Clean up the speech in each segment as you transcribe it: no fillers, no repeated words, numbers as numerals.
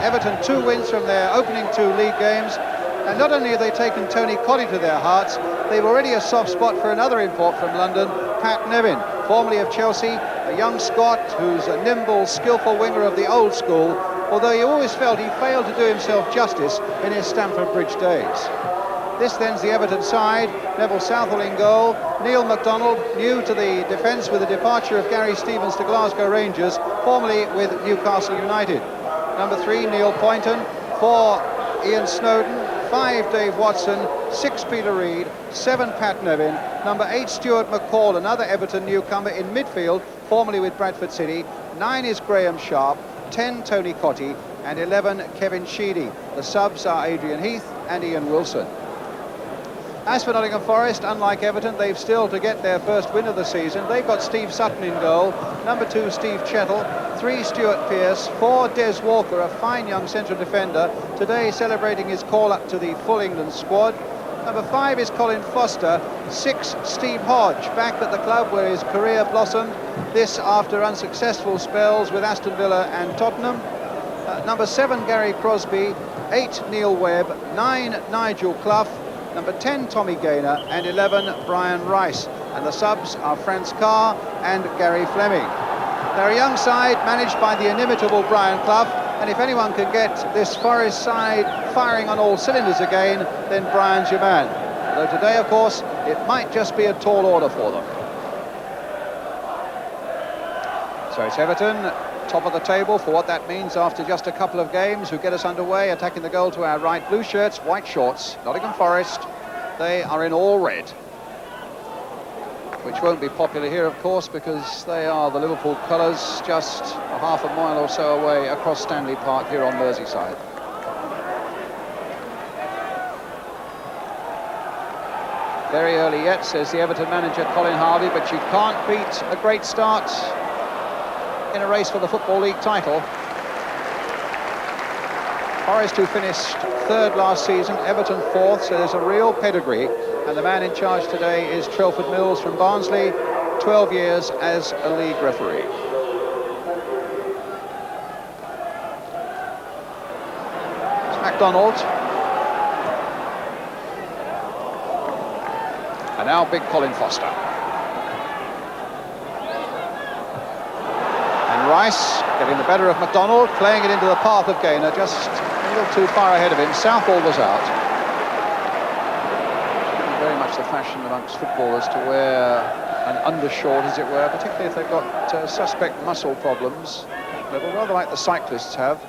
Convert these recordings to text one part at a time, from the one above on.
Everton 2 wins from their opening 2 league games, and not only have they taken Tony Cottee to their hearts, they've already a soft spot for another import from London, Pat Nevin, formerly of Chelsea, a young Scot who's a nimble, skillful winger of the old school, although he always felt he failed to do himself justice in his Stamford Bridge days. This then's the Everton side. Neville Southall in goal. Neil MacDonald, new to the defence with the departure of Gary Stevens to Glasgow Rangers, formerly with Newcastle United. Number 3, Neil Poynton. 4, Ian Snowden. 5, Dave Watson. 6, Peter Reid. 7, Pat Nevin. Number 8, Stuart McCall, another Everton newcomer in midfield, formerly with Bradford City. 9 is Graham Sharp. 10, Tony Cottee. And 11, Kevin Sheedy. The subs are Adrian Heath and Ian Wilson. As for Nottingham Forest, unlike Everton, they've still to get their first win of the season. They've got Steve Sutton in goal, number 2 Steve Chettle, 3 Stuart Pearce, 4 Des Walker, a fine young central defender, today celebrating his call-up to the full England squad. Number 5 is Colin Foster, 6 Steve Hodge, back at the club where his career blossomed, this after unsuccessful spells with Aston Villa and Tottenham. Number 7 Gary Crosby, 8 Neil Webb, 9 Nigel Clough, number 10 Tommy Gaynor, and 11 Brian Rice. And the subs are Franz Carr and Gary Fleming. They're a young side managed by the inimitable Brian Clough, and if anyone can get this Forest side firing on all cylinders again, then Brian's your man. Although today, of course, it might just be a tall order for them. So it's Everton, top of the table for what that means after just a couple of games, who get us underway. Attacking the goal to our right, blue shirts, white shorts, Nottingham Forest. They are in all red, which won't be popular here, of course, because they are the Liverpool colours, just a half a mile or so away across Stanley Park here on Merseyside. Very early yet, says the Everton manager Colin Harvey, but you can't beat a great start in a race for the Football League title. Forest, who finished 3rd last season, Everton 4th, so there's a real pedigree. And the man in charge today is Trilford Mills from Barnsley, 12 years as a league referee. It's MacDonald. And now big Colin Foster. Rice getting the better of MacDonald, playing it into the path of Gaynor, just a little too far ahead of him. Southall was out. Very much the fashion amongst footballers to wear an undershort, as it were, particularly if they've got suspect muscle problems. Rather like the cyclists have.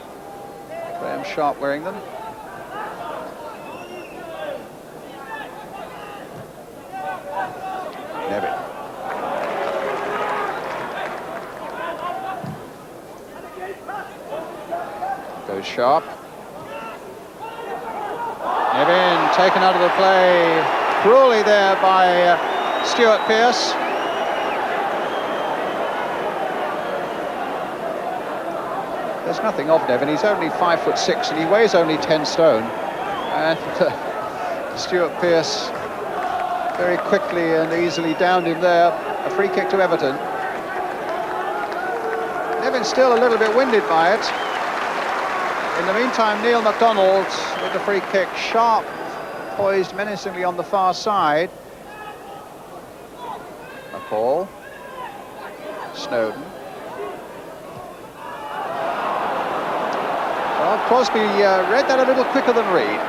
Graham Sharp wearing them. Nevin. Goes Sharp. Nevin taken out of the play cruelly there by Stuart Pearce. There's nothing of Nevin. He's only 5'6" and he weighs only 10 stone. And Stuart Pearce very quickly and easily downed him there. A free kick to Everton. Nevin's still a little bit winded by it. In the meantime, Neil MacDonald with the free kick. Sharp poised menacingly on the far side. McCall. Snowden. Well, Crosby read that a little quicker than Reid.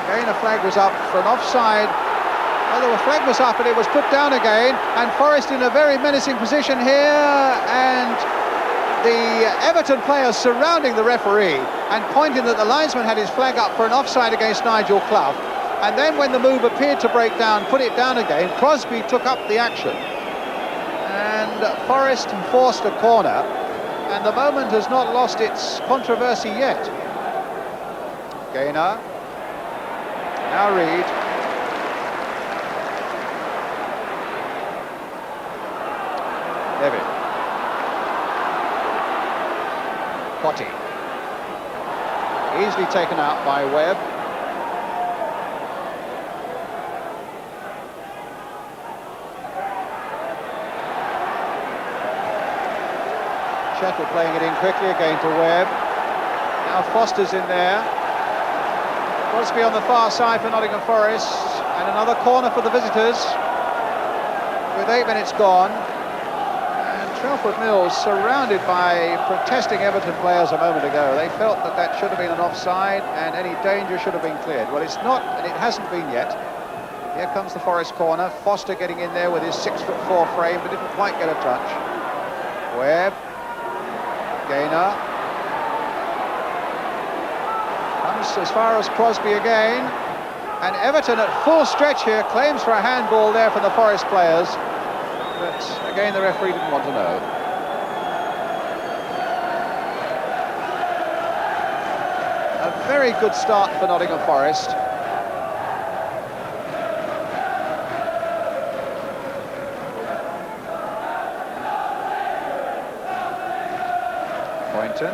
Again, a flag was up for an offside. Well, the flag was up and it was put down again. And Forest in a very menacing position here. And the Everton players surrounding the referee and pointing that the linesman had his flag up for an offside against Nigel Clough. And then when the move appeared to break down, put it down again, Crosby took up the action. And Forest forced a corner. And the moment has not lost its controversy yet. Gaynor. Now Reid. Nevin. Cottee. Easily taken out by Webb. Chettle playing it in quickly again to Webb. Now Foster's in there. Crosby on the far side for Nottingham Forest, and another corner for the visitors with 8 minutes gone. And Trafford Mills surrounded by protesting Everton players a moment ago. They felt that that should have been an offside and any danger should have been cleared. Well, it's not, and it hasn't been yet. Here comes the Forest corner. Foster getting in there with his 6'4" frame, but didn't quite get a touch. Webb, Gaynor. Comes as far as Crosby again, and Everton at full stretch here claims for a handball there for the Forest players, but again the referee didn't want to know. A very good start for Nottingham Forest. Poynton.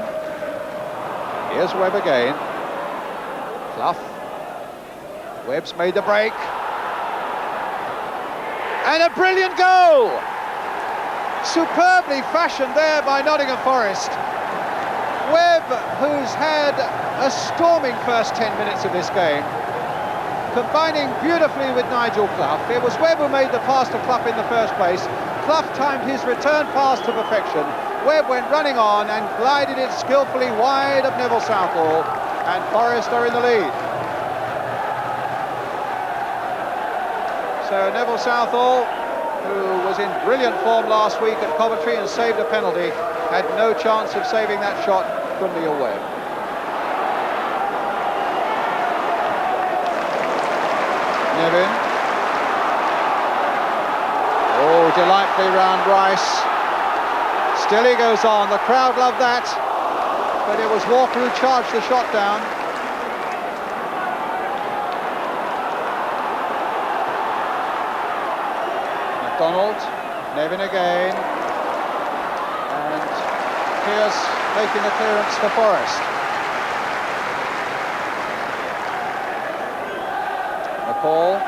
Here's Webb again. Clough. Webb's made the break. And a brilliant goal! Superbly fashioned there by Nottingham Forest. Webb, who's had a storming first 10 minutes of this game, combining beautifully with Nigel Clough. It was Webb who made the pass to Clough in the first place. Clough timed his return pass to perfection. Webb went running on and glided it skillfully wide of Neville Southall, and Forest are in the lead. So Neville Southall, who was in brilliant form last week at Coventry and saved a penalty, had no chance of saving that shot from Neil Webb. Nevin. Oh, delightfully round Rice. Still he goes on. The crowd loved that, but it was Walker who charged the shot down. McDonald, Nevin again, and Pearce making the clearance for Forest. McCall,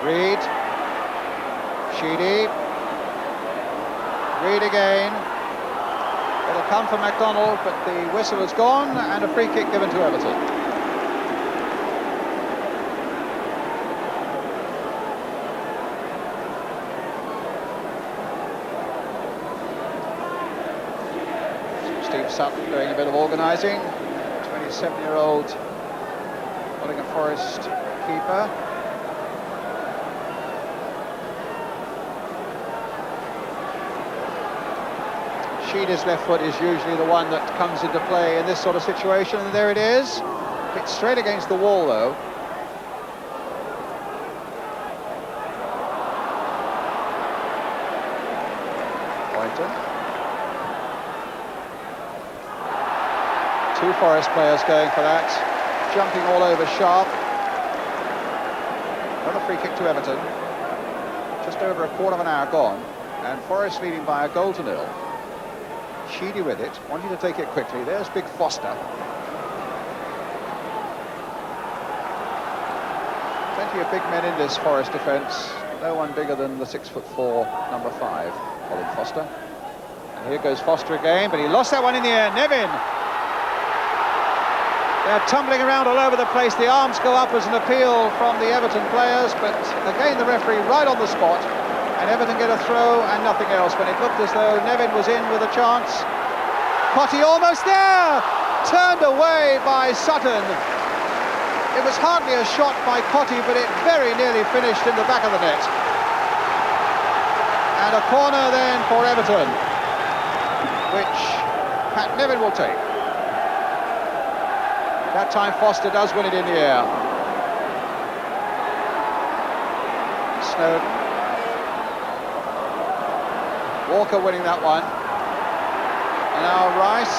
Reid, Sheedy, Reid again. It'll come from McDonald, but the whistle has gone and a free kick given to Everton. Steve Sutton doing a bit of organising. 27-year-old Nottingham Forest keeper. Sheedy's left foot is usually the one that comes into play in this sort of situation, and there it is. Hit straight against the wall, though. Poynton. Two Forest players going for that, jumping all over Sharp. Another free kick to Everton. Just over a quarter of an hour gone, and Forest leading by 1-0. Sheedy with it, wanting to take it quickly. There's big Foster. Plenty of big men in this Forest defence. No one bigger than the 6'4", number 5, Colin Foster. And here goes Foster again, but he lost that one in the air. Nevin. They're tumbling around all over the place. The arms go up as an appeal from the Everton players, but again the referee right on the spot. And Everton get a throw and nothing else, when it looked as though Nevin was in with a chance. Cottee almost there! Turned away by Sutton. It was hardly a shot by Cottee, but it very nearly finished in the back of the net. And a corner then for Everton, which Pat Nevin will take. That time Foster does win it in the air. Snowden. Walker winning that one. And now Rice.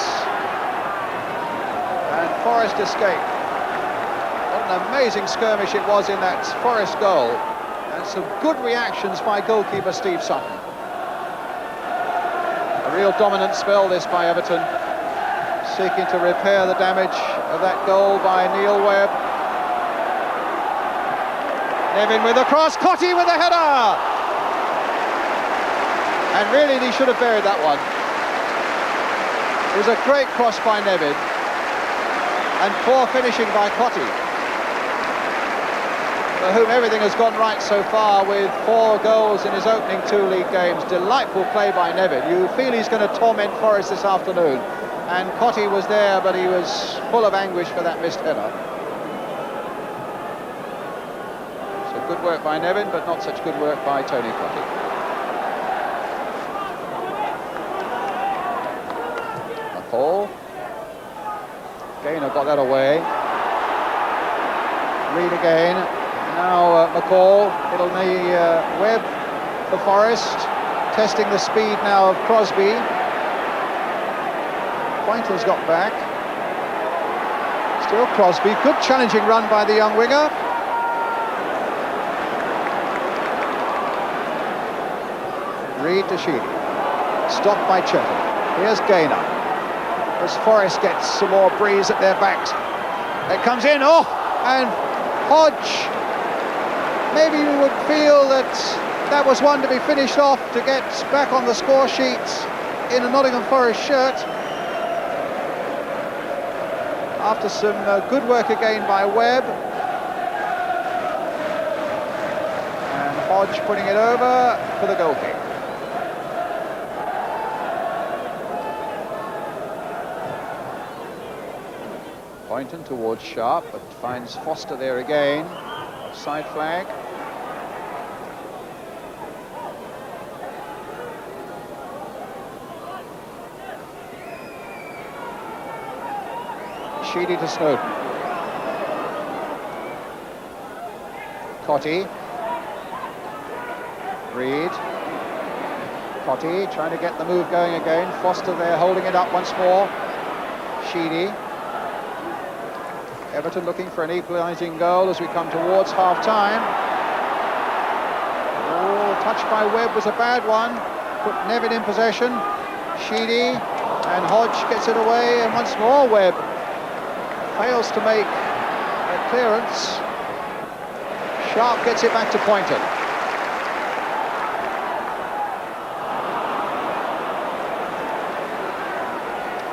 And Forest escape. What an amazing skirmish it was in that Forest goal. And some good reactions by goalkeeper Steve Sutton. A real dominant spell this by Everton, seeking to repair the damage of that goal by Neil Webb. Nevin with a cross, Cottee with a header! And really, he should have buried that one. It was a great cross by Nevin, and poor finishing by Cottee, for whom everything has gone right so far with 4 goals in his opening 2 league games. Delightful play by Nevin. You feel he's going to torment Forest this afternoon. And Cottee was there, but he was full of anguish for that missed header. So good work by Nevin, but not such good work by Tony Cottee. McCall. Gaynor got that away. Reed again. Now McCall, it'll be Webb for Forest, testing the speed now of Crosby. Pointer's got back. Still Crosby, good challenging run by the young winger. Reed to Sheedy, stopped by Chettle. Here's Gaynor, as Forest gets some more breeze at their backs. It comes in, and Hodge. Maybe you would feel that that was one to be finished off to get back on the score sheets in a Nottingham Forest shirt. After some good work again by Webb. And Hodge putting it over for the goal kick. Poynton towards Sharp, but finds Foster there again. Offside flag. Sheedy to Snowden. Cottee. Reed. Cottee trying to get the move going again. Foster there holding it up once more. Sheedy. Everton looking for an equalising goal as we come towards half-time. Oh, touch by Webb was a bad one. Put Nevin in possession. Sheedy, and Hodge gets it away, and once more Webb fails to make a clearance. Sharp gets it back to Poynton.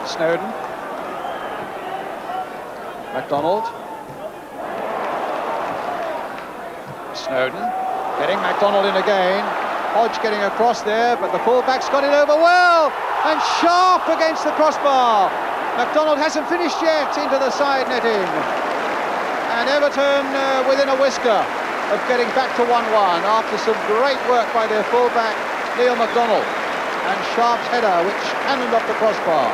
Snowden. MacDonald. Snowden getting MacDonald in again. Hodge getting across there, but the fullback's got it over well, and Sharp against the crossbar. MacDonald hasn't finished yet into the side netting, and Everton within a whisker of getting back to 1-1 after some great work by their fullback Neil MacDonald, and Sharp's header which cannoned off the crossbar.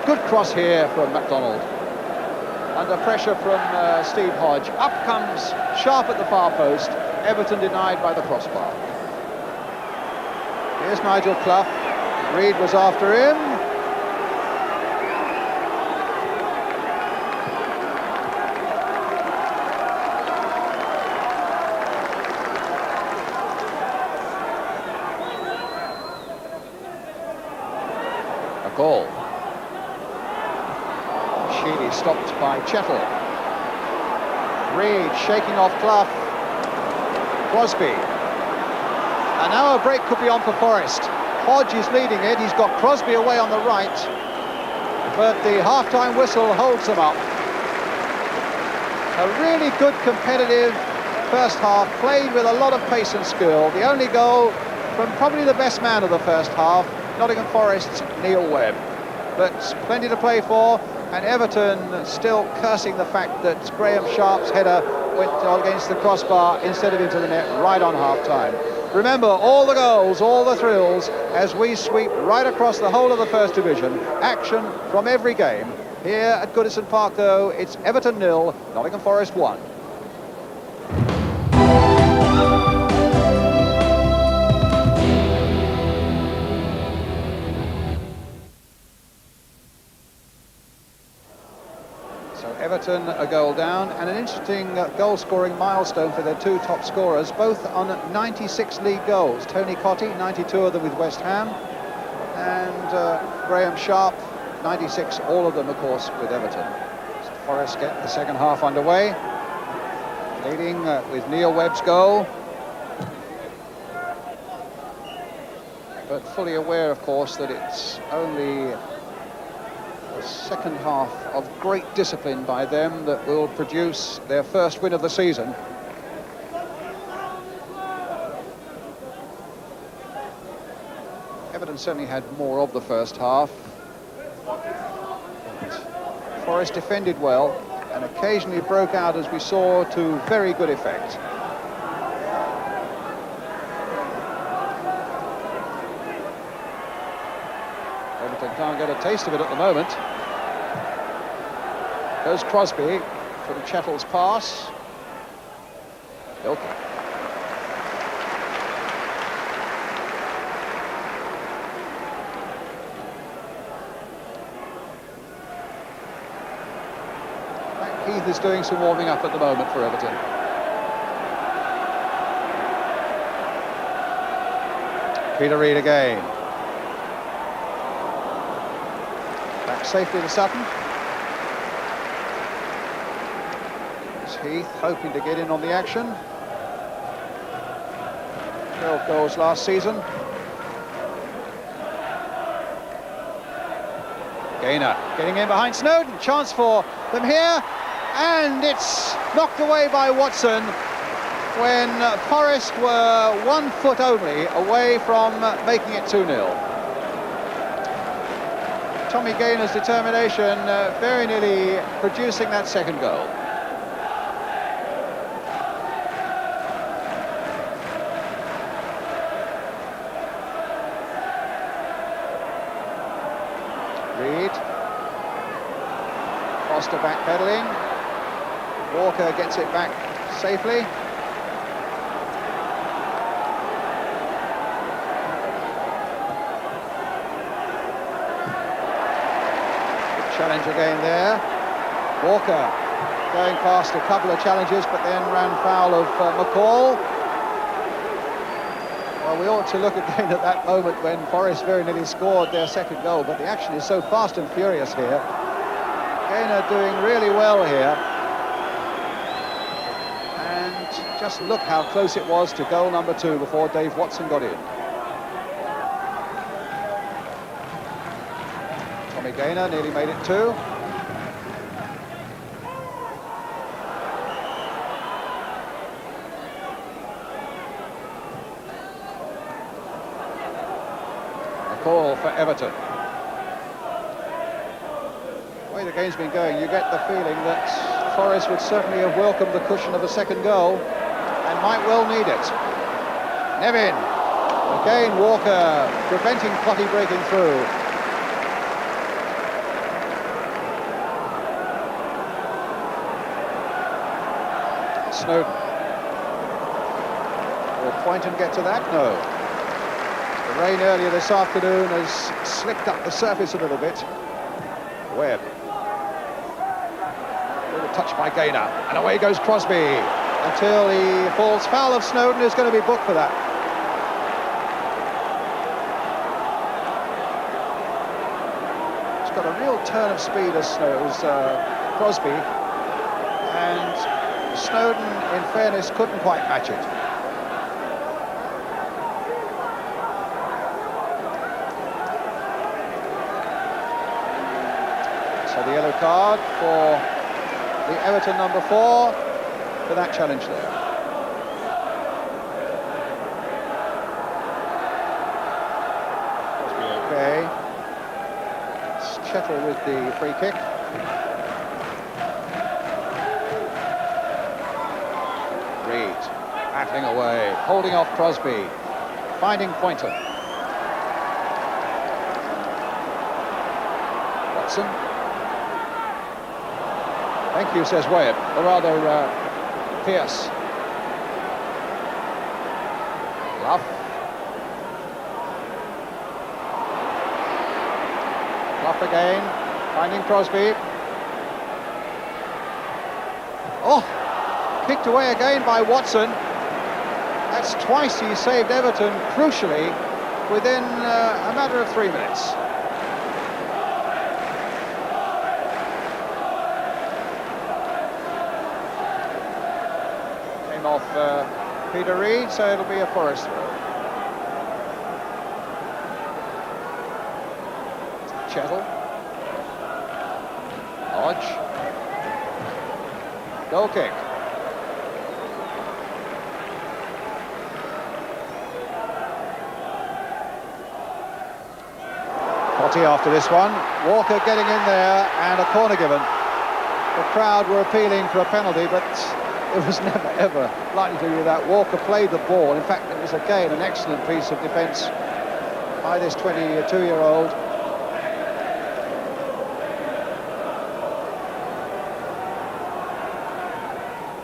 Good cross here from MacDonald. Under pressure from Steve Hodge. Up comes Sharp at the far post. Everton denied by the crossbar. Here's Nigel Clough. Reed was after him. A goal. Sheedy stopped by Chettle. Reed shaking off Clough. Crosby. And now a break could be on for Forest. Hodge is leading it. He's got Crosby away on the right, but the half-time whistle holds them up. A really good competitive first half, played with a lot of pace and skill. The only goal from probably the best man of the first half, Nottingham Forest's Neil Webb. But plenty to play for, and Everton still cursing the fact that Graham Sharp's header went against the crossbar instead of into the net right on half-time. Remember, all the goals, all the thrills, as we sweep right across the whole of the First Division. Action from every game. Here at Goodison Park, though, it's Everton 0, Nottingham Forest 1. Everton a goal down, and an interesting goal-scoring milestone for their two top scorers, both on 96 league goals. Tony Cottee, 92 of them with West Ham, and Graham Sharp, 96, all of them, of course, with Everton. So Forest get the second half underway, leading with Neil Webb's goal. but fully aware, of course, that it's only a second half of great discipline by them that will produce their first win of the season. Everton certainly had more of the first half. Forest defended well and occasionally broke out, as we saw, to very good effect. Everton can't get a taste of it at the moment. Goes Crosby from Chettle's pass. Ilke. Keith is doing some warming up at the moment for Everton. Peter Reid again. Back safely to Sutton. It's Heath hoping to get in on the action. 12 goals last season. Gaynor getting in behind Snowden. Chance for them here. And it's knocked away by Watson when Forest were 1 foot only away from making it 2-0. Tommy Gaynor's determination very nearly producing that second goal. Reid. Foster backpedaling. Walker gets it back safely. Good challenge again there. Walker going past a couple of challenges, but then ran foul of McCall. Well, we ought to look again at that moment when Forest very nearly scored their second goal, but the action is so fast and furious here. Gaynor doing really well here. Just look how close it was to goal number 2 before Dave Watson got in. Tommy Gaynor nearly made it 2. A call for Everton. The way the game's been going, you get the feeling that Forest would certainly have welcomed the cushion of the second goal. And might well need it. Nevin. Again, Walker preventing Clotty breaking through. Snowden. Will Poynton get to that? No. The rain earlier this afternoon has slicked up the surface a little bit. Webb. Little touch by Gaynor. And away goes Crosby. Until he falls foul of Snowden, who's going to be booked for that. He's got a real turn of speed as Crosby, and Snowden, in fairness, couldn't quite match it. So the yellow card for the Everton number 4. For that challenge there. Okay. It's Chettle with the free kick. Reid battling away, holding off Crosby, finding Poynton. Watson. Thank you, says Webb, or rather Pierce. Clough. Clough again, finding Crosby. Oh, kicked away again by Watson. That's twice he saved Everton, crucially, within a matter of 3 minutes. Off Peter Reid, so it'll be a Forest throw. Chettle. Hodge. Goal kick. Cotty after this one. Walker getting in there and a corner given. The crowd were appealing for a penalty, but it was never ever likely to be that. Walker played the ball. In fact, it was again an excellent piece of defence by this 22-year-old.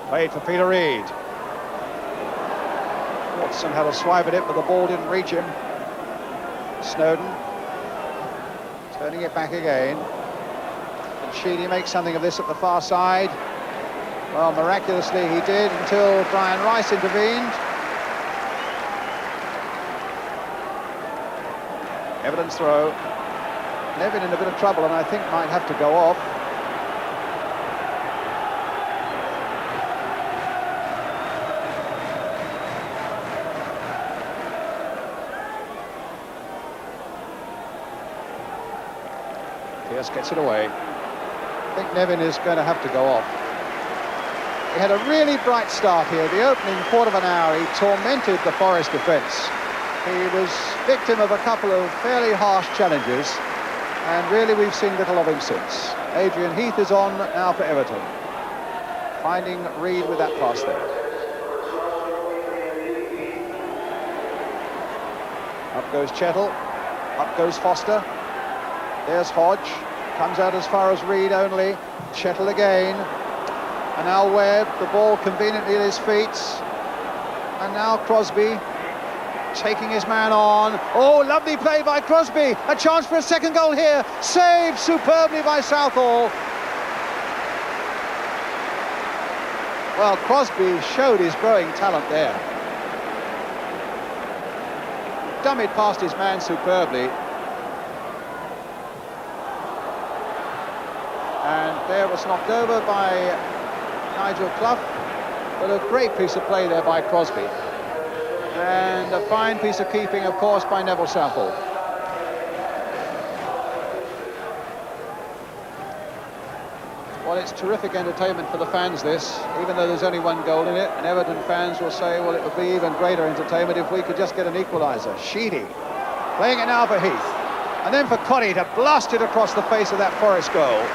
Played for Peter Reid. Watson had a swipe at it, but the ball didn't reach him. Snowden turning it back again. And Sheedy makes something of this at the far side. Well, miraculously he did, until Brian Rice intervened. Everton's throw. Nevin in a bit of trouble, and I think might have to go off. Pierce gets it away. I think Nevin is going to have to go off. He had a really bright start here. The opening quarter of an hour, he tormented the Forest defence. He was victim of a couple of fairly harsh challenges, and really we've seen little of him since. Adrian Heath is on now for Everton, finding Reid with that pass there. Up goes Chettle, up goes Foster. There's Hodge, comes out as far as Reid only. Chettle again, and now Webb, the ball conveniently at his feet, and now Crosby taking his man on. Oh, lovely play by Crosby, a chance for a second goal here, saved superbly by Southall. Well, Crosby showed his growing talent there. Dummied past his man superbly. And there was knocked over by Nigel Clough, but a great piece of play there by Crosby. And a fine piece of keeping, of course, by Neville Southall. Well, it's terrific entertainment for the fans, this, even though there's only one goal in it. And Everton fans will say, well, it would be even greater entertainment if we could just get an equaliser. Sheedy playing it now for Heath. And then for Cotty to blast it across the face of that Forest goal.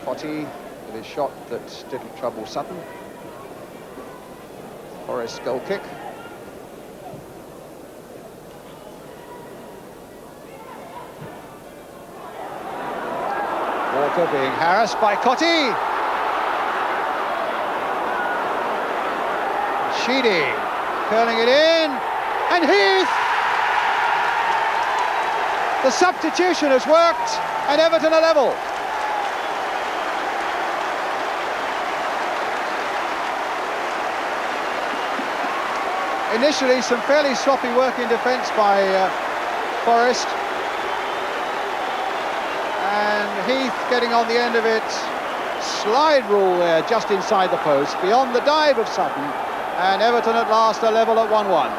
Cotty with his shot that didn't trouble Sutton. Forest goal kick. Walker being harassed by Cotty. Sheedy curling it in, and Heath! The substitution has worked, and Everton are level. Initially, some fairly sloppy work in defence by Forest. And Heath getting on the end of it. Slide rule there, just inside the post, beyond the dive of Sutton. And Everton at last are level at 1-1.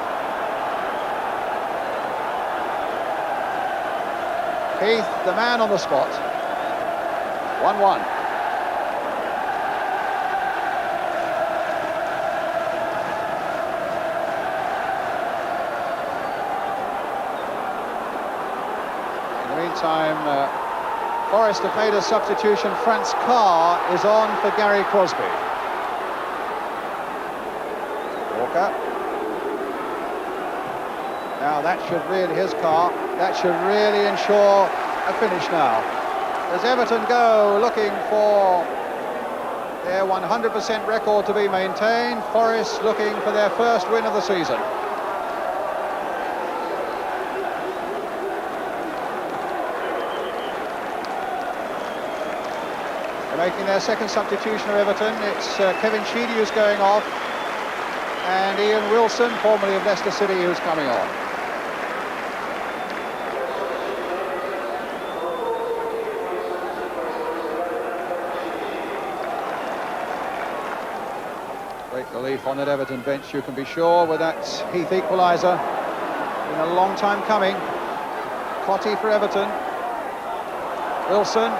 Heath, the man on the spot. 1-1. Time, Forest have made a substitution. Franz Carr is on for Gary Crosby. Walker. Now that should really, here's Carr, that should really ensure a finish now. Does Everton go looking for their 100% record to be maintained? Forest looking for their first win of the season. Making their second substitution of Everton, it's Kevin Sheedy who's going off, and Ian Wilson, formerly of Leicester City, who's coming on. Great relief on that Everton bench, you can be sure, with that Heath equaliser. Been a long time coming. Cottee for Everton. Wilson.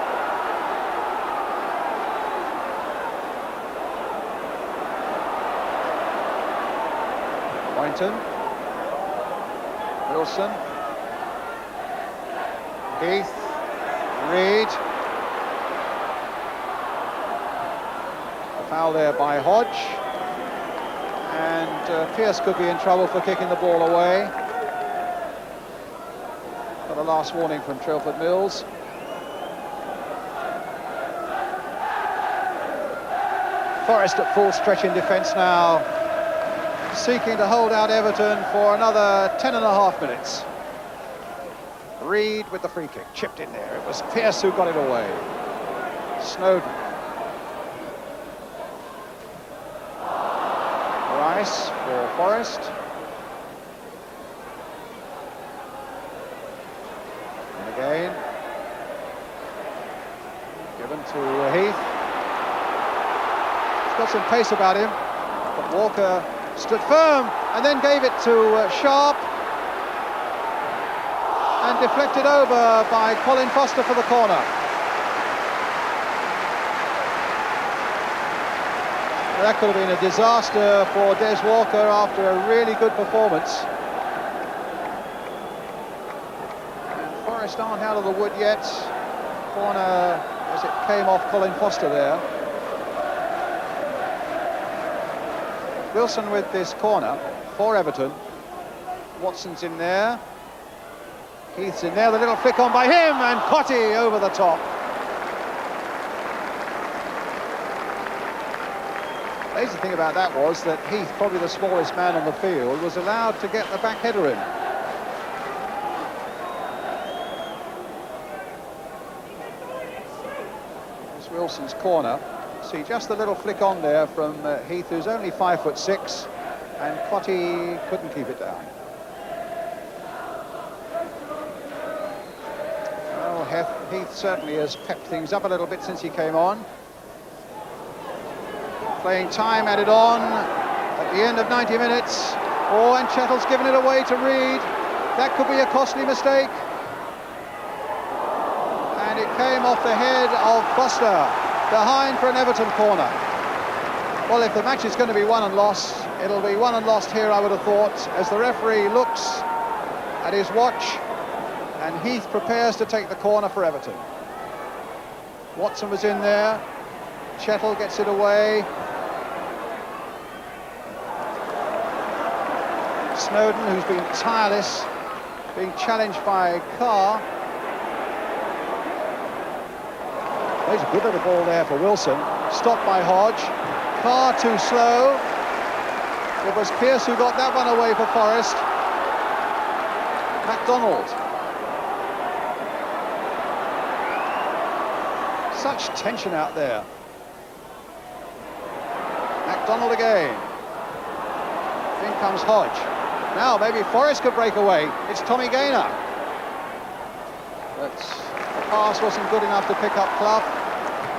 Boynton. Wilson. Heath. Reed. A foul there by Hodge. And Pearce could be in trouble for kicking the ball away. Got a last warning from Trilford Mills. Forest at full stretch in defence now, seeking to hold out Everton for another 10.5 minutes. Reed with the free kick, chipped in there. It was Pearce who got it away. Snowden. Rice for Forest. And again. Given to Heath. He's got some pace about him, but Walker stood firm and then gave it to Sharp. And deflected over by Colin Foster for the corner. That could have been a disaster for Des Walker after a really good performance. And Forest aren't out of the wood yet. Corner as it came off Colin Foster there. Wilson with this corner for Everton. Watson's in there. Heath's in there, the little flick on by him, and Cottee over the top. The amazing thing about that was that Heath, probably the smallest man on the field, was allowed to get the back header in. There's Wilson's corner. See just the little flick on there from Heath, who's only 5'6", and Cottee couldn't keep it down. Heath certainly has pepped things up a little bit since he came on. Playing time added on at the end of 90 minutes. Oh, and Chettle's given it away to Reed. That could be a costly mistake. And it came off the head of Foster, behind for an Everton corner. Well, if the match is going to be won and lost, it'll be won and lost here, I would have thought, as the referee looks at his watch. And Heath prepares to take the corner for Everton. Watson was in there. Chettle gets it away. Snowden, who's been tireless, being challenged by Carr. There's a good little ball there for Wilson. Stopped by Hodge. Carr too slow. It was Pearce who got that one away for Forest. MacDonald. Such tension out there. MacDonald again. In comes Hodge. Now maybe Forest could break away. It's Tommy Gaynor. But the pass wasn't good enough to pick up Clough.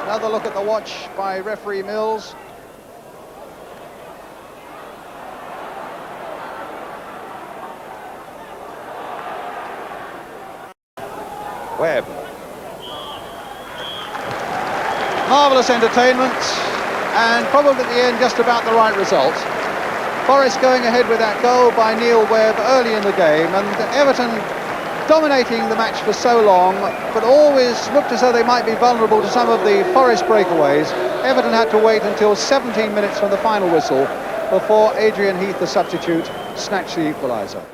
Another look at the watch by referee Mills. Webb. Marvellous entertainment, and probably at the end just about the right result. Forest going ahead with that goal by Neil Webb early in the game, and Everton dominating the match for so long, but always looked as though they might be vulnerable to some of the Forest breakaways. Everton had to wait until 17 minutes from the final whistle before Adrian Heath, the substitute, snatched the equaliser.